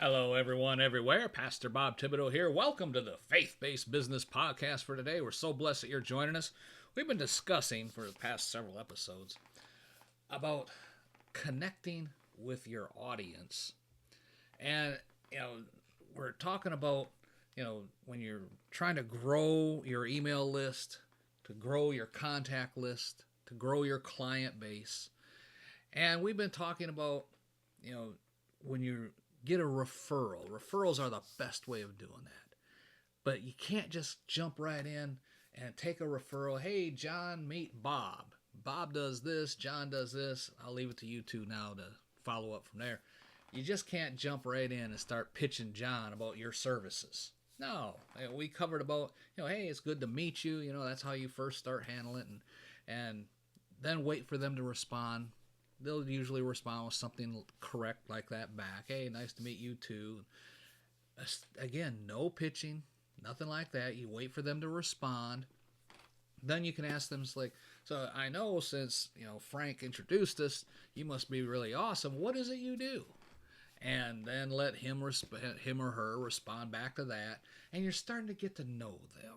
Hello, everyone, everywhere. Pastor Bob Thibodeau here. Welcome to the Faith Based Business Podcast for today. We're so blessed that you're joining us. We've been discussing for the past several episodes about connecting with your audience. And, you know, we're talking about, when you're trying to grow your email list, to grow your contact list, to grow your client base. And we've been talking about, when you get a referral. Referrals are the best way of doing that. But you can't just jump right in and take a referral. Hey, John, meet Bob. Bob does this, John does this. I'll leave it to you two now to follow up from there. You just can't jump right in and start pitching John about your services. No, we covered about, hey, it's good to meet you. That's how you first start handling it. And then wait for them to respond. They'll usually respond with something correct like that back. Hey, nice to meet you too. Again, no pitching, nothing like that. You wait for them to respond. Then you can ask them, so I know since, Frank introduced us, you must be really awesome. What is it you do? And then let him or her respond back to that. And you're starting to get to know them,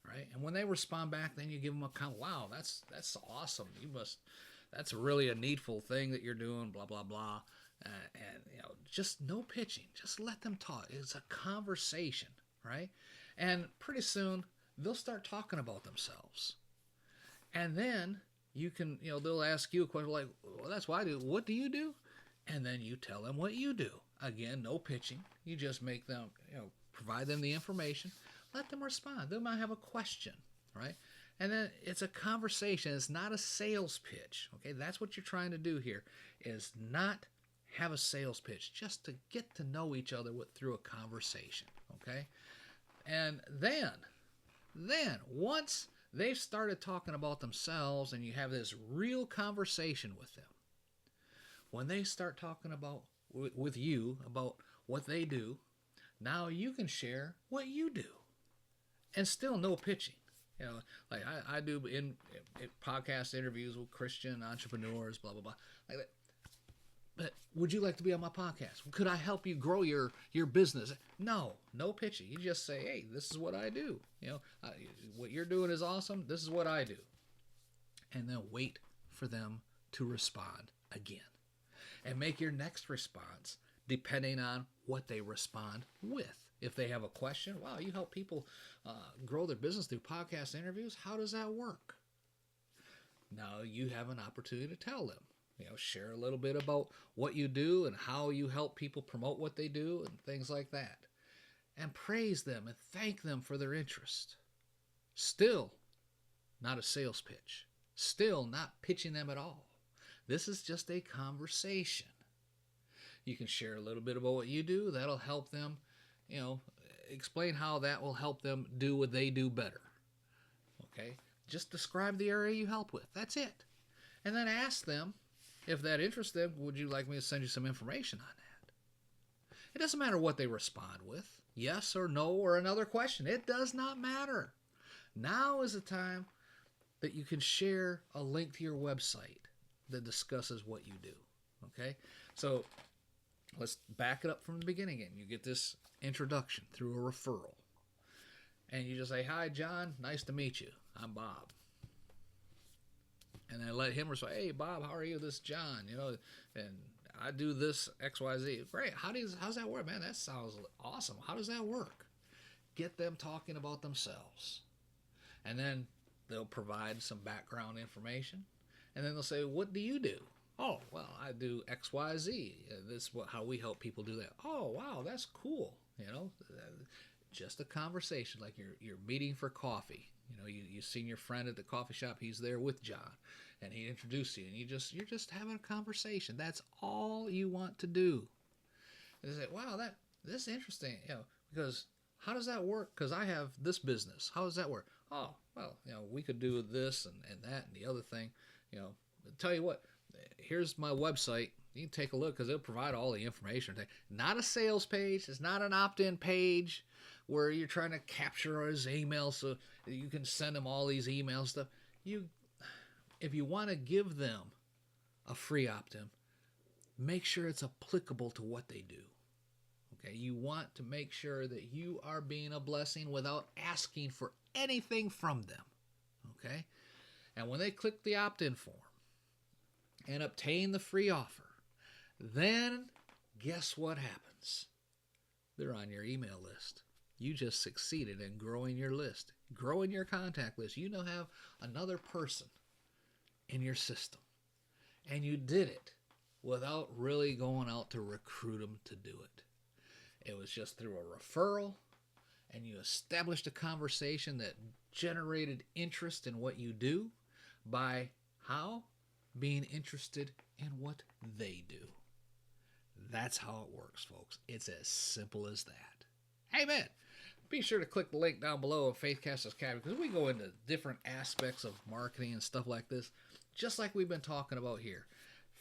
right? And when they respond back, then you give them a comment. Wow, that's awesome. That's really a needful thing that you're doing, blah, blah, blah. Just no pitching. Just let them talk. It's a conversation, right? And pretty soon, they'll start talking about themselves. And then you can, they'll ask you a question like, well, that's what I do. What do you do? And then you tell them what you do. Again, no pitching. You just make them, provide them the information. Let them respond. They might have a question, right? And then it's a conversation. It's not a sales pitch. Okay, that's what you're trying to do here, is not have a sales pitch, just to get to know each other through a conversation. Okay, and then once they've started talking about themselves and you have this real conversation with them, when they start talking about with you about what they do, now you can share what you do, and still no pitching. Like I do in podcast interviews with Christian entrepreneurs, blah, blah, blah, like that. But would you like to be on my podcast? Could I help you grow your business? No pitching. You just say, hey, this is what I do. What you're doing is awesome. This is what I do. And then wait for them to respond again. And make your next response depending on what they respond with. If they have a question, wow, you help people grow their business through podcast interviews. How does that work? Now you have an opportunity to tell them. Share a little bit about what you do and how you help people promote what they do and things like that. And praise them and thank them for their interest. Still not a sales pitch. Still not pitching them at all. This is just a conversation. You can share a little bit about what you do. That'll help them, explain how that will help them do what they do better. Okay? Just describe the area you help with. That's it. And then ask them, if that interests them, would you like me to send you some information on that? It doesn't matter what they respond with. Yes or no or another question. It does not matter. Now is the time that you can share a link to your website that discusses what you do. Okay? So let's back it up from the beginning again. You get this introduction through a referral. And you just say, hi, John. Nice to meet you. I'm Bob. And then let him respond, hey, Bob, how are you? This is John, and I do this XYZ. Great. How's that work? Man, that sounds awesome. How does that work? Get them talking about themselves. And then they'll provide some background information. And then they'll say, what do you do? Oh, well, I do XYZ. This is how we help people do that. Oh, wow, that's cool. Just a conversation, like you're meeting for coffee. You've seen your friend at the coffee shop. He's there with John, and he introduced you, and you're just having a conversation. That's all you want to do. And they say, wow, this is interesting. Because how does that work? Because I have this business. How does that work? Oh, well, we could do this and that and the other thing. Tell you what, here's my website. You can take a look because it'll provide all the information. Not a sales page. It's not an opt-in page where you're trying to capture his email so you can send him all these email stuff. If you want to give them a free opt-in, make sure it's applicable to what they do. Okay, you want to make sure that you are being a blessing without asking for anything from them. Okay, and when they click the opt-in form and obtain the free offer, then guess what happens? They're on your email list. You just succeeded in growing your list, growing your contact list. You now have another person in your system. And you did it without really going out to recruit them to do it. It was just through a referral, and you established a conversation that generated interest in what you do by how? Being interested in what they do. That's how it works, folks. It's as simple as that. Hey, man, be sure to click the link down below of Faithcasters Academy because we go into different aspects of marketing and stuff like this, just like we've been talking about here.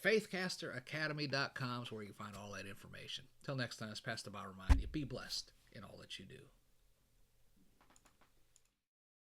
FaithcasterAcademy.com is where you can find all that information. Till next time, it's Pastor Bob reminding you, be blessed in all that you do.